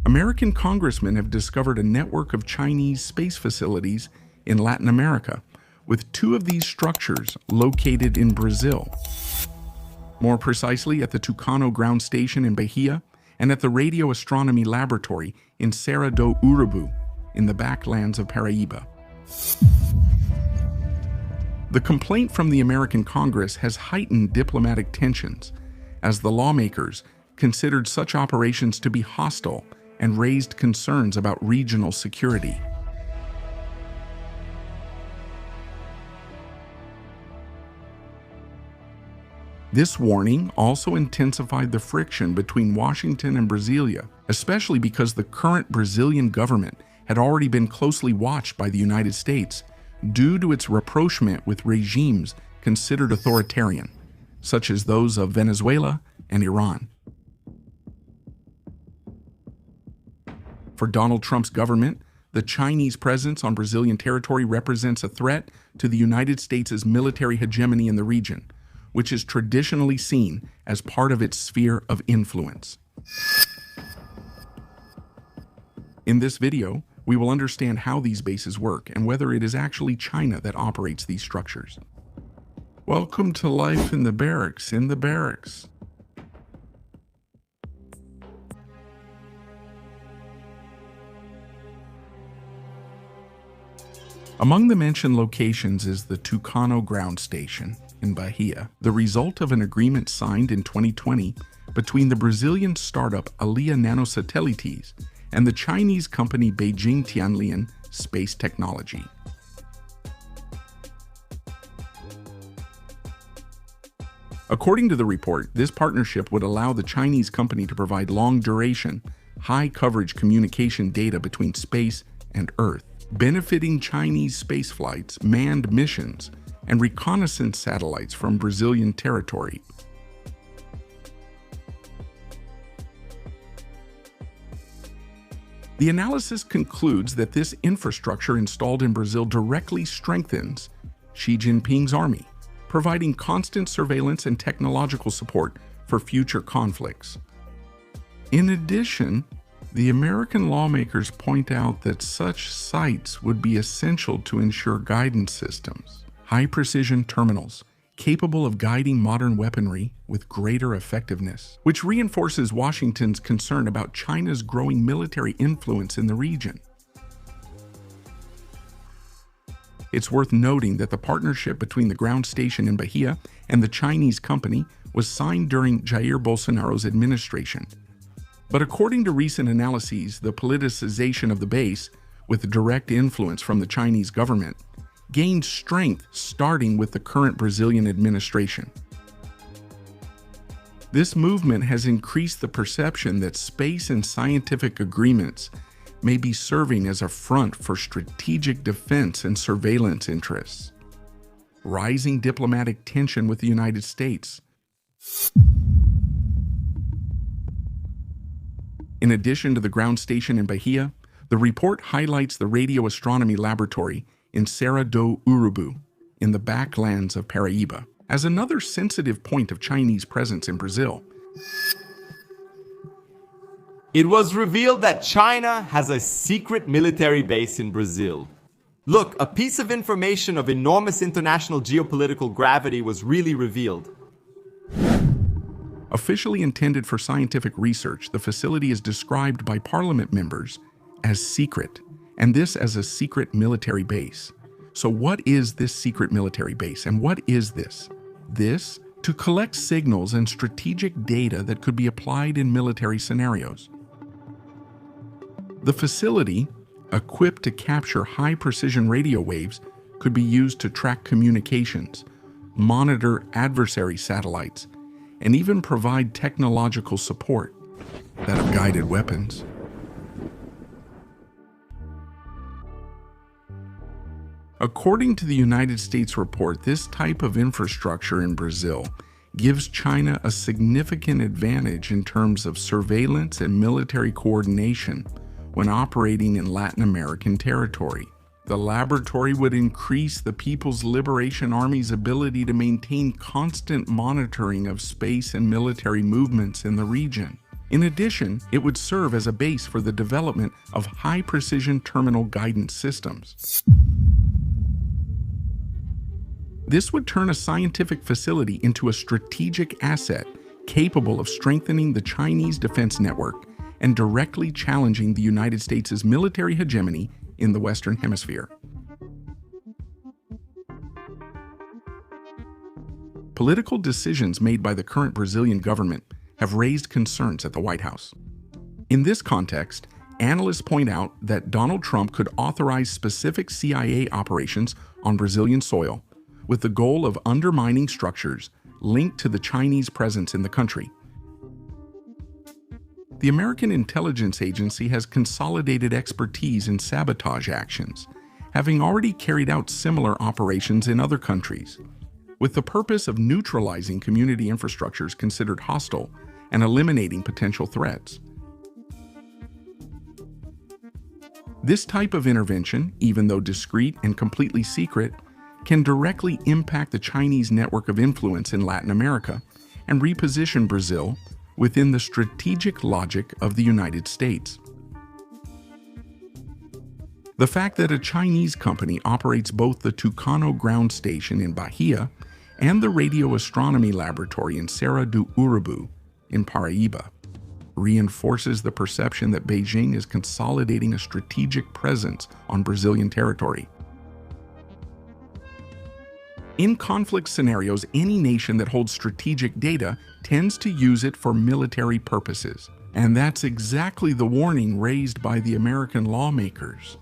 American congressmen have discovered a network of Chinese space facilities in Latin America, with 2 of these structures located in Brazil. More precisely, at the Tucano ground station in Bahia and at the Radio Astronomy Laboratory in Serra do Urubu, in the backlands of Paraíba. The complaint from the American Congress has heightened diplomatic tensions, as the lawmakers considered such operations to be hostile and raised concerns about regional security. This warning also intensified the friction between Washington and Brasilia, especially because the current Brazilian government had already been closely watched by the United States due to its rapprochement with regimes considered authoritarian, such as those of Venezuela and Iran. For Donald Trump's government, the Chinese presence on Brazilian territory represents a threat to the United States' military hegemony in the region, which is traditionally seen as part of its sphere of influence. In this video, we will understand how these bases work and whether it is actually China that operates these structures. Welcome to life in the barracks, Among the mentioned locations is the Tucano ground station in Bahia, the result of an agreement signed in 2020 between the Brazilian startup Alia Nanosatellites and the Chinese company Beijing Tianlian Space Technology. According to the report, this partnership would allow the Chinese company to provide long-duration, high-coverage communication data between space and Earth, benefiting Chinese space flights, manned missions, and reconnaissance satellites from Brazilian territory. The analysis concludes that this infrastructure installed in Brazil directly strengthens Xi Jinping's army, providing constant surveillance and technological support for future conflicts. In addition, the American lawmakers point out that such sites would be essential to ensure guidance systems, high-precision terminals capable of guiding modern weaponry with greater effectiveness, which reinforces Washington's concern about China's growing military influence in the region. It's worth noting that the partnership between the ground station in Bahia and the Chinese company was signed during Jair Bolsonaro's administration. But according to recent analyses, the politicization of the base, with direct influence from the Chinese government, gained strength starting with the current Brazilian administration. This movement has increased the perception that space and scientific agreements may be serving as a front for strategic defense and surveillance interests. Rising diplomatic tension with the United States. In addition to the ground station in Bahia, the report highlights the Radio Astronomy Laboratory in Serra do Urubu, in the backlands of Paraíba, as another sensitive point of Chinese presence in Brazil. It was revealed that China has a secret military base in Brazil. Look, a piece of information of enormous international geopolitical gravity was really revealed. Officially intended for scientific research, the facility is described by parliament members as secret, and this as a secret military base. So what is this secret military base, and what is this? This, to collect signals and strategic data that could be applied in military scenarios. The facility, equipped to capture high-precision radio waves, could be used to track communications, monitor adversary satellites, and even provide technological support, that of guided weapons. According to the United States report, this type of infrastructure in Brazil gives China a significant advantage in terms of surveillance and military coordination when operating in Latin American territory. The laboratory would increase the People's Liberation Army's ability to maintain constant monitoring of space and military movements in the region. In addition, it would serve as a base for the development of high-precision terminal guidance systems. This would turn a scientific facility into a strategic asset capable of strengthening the Chinese defense network and directly challenging the United States' military hegemony in the Western Hemisphere. Political decisions made by the current Brazilian government have raised concerns at the White House. In this context, analysts point out that Donald Trump could authorize specific CIA operations on Brazilian soil with the goal of undermining structures linked to the Chinese presence in the country. The American intelligence agency has consolidated expertise in sabotage actions, having already carried out similar operations in other countries, with the purpose of neutralizing community infrastructures considered hostile and eliminating potential threats. This type of intervention, even though discreet and completely secret, can directly impact the Chinese network of influence in Latin America and reposition Brazil within the strategic logic of the United States. The fact that a Chinese company operates both the Tucano ground station in Bahia and the radio astronomy laboratory in Serra do Urubu in Paraíba reinforces the perception that Beijing is consolidating a strategic presence on Brazilian territory. In conflict scenarios, any nation that holds strategic data tends to use it for military purposes, and that's exactly the warning raised by the American lawmakers.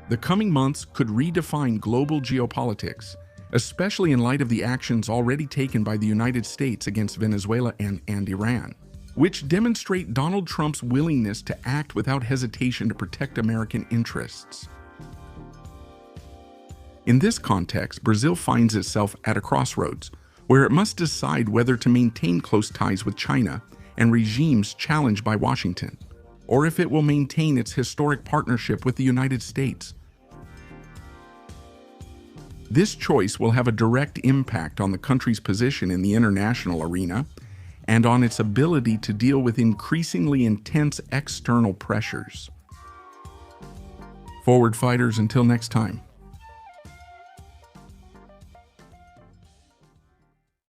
The coming months could redefine global geopolitics, especially in light of the actions already taken by the United States against Venezuela and Iran, which demonstrate Donald Trump's willingness to act without hesitation to protect American interests. In this context, Brazil finds itself at a crossroads, where it must decide whether to maintain close ties with China and regimes challenged by Washington, or if it will maintain its historic partnership with the United States. This choice will have a direct impact on the country's position in the international arena and on its ability to deal with increasingly intense external pressures. Forward fighters, until next time.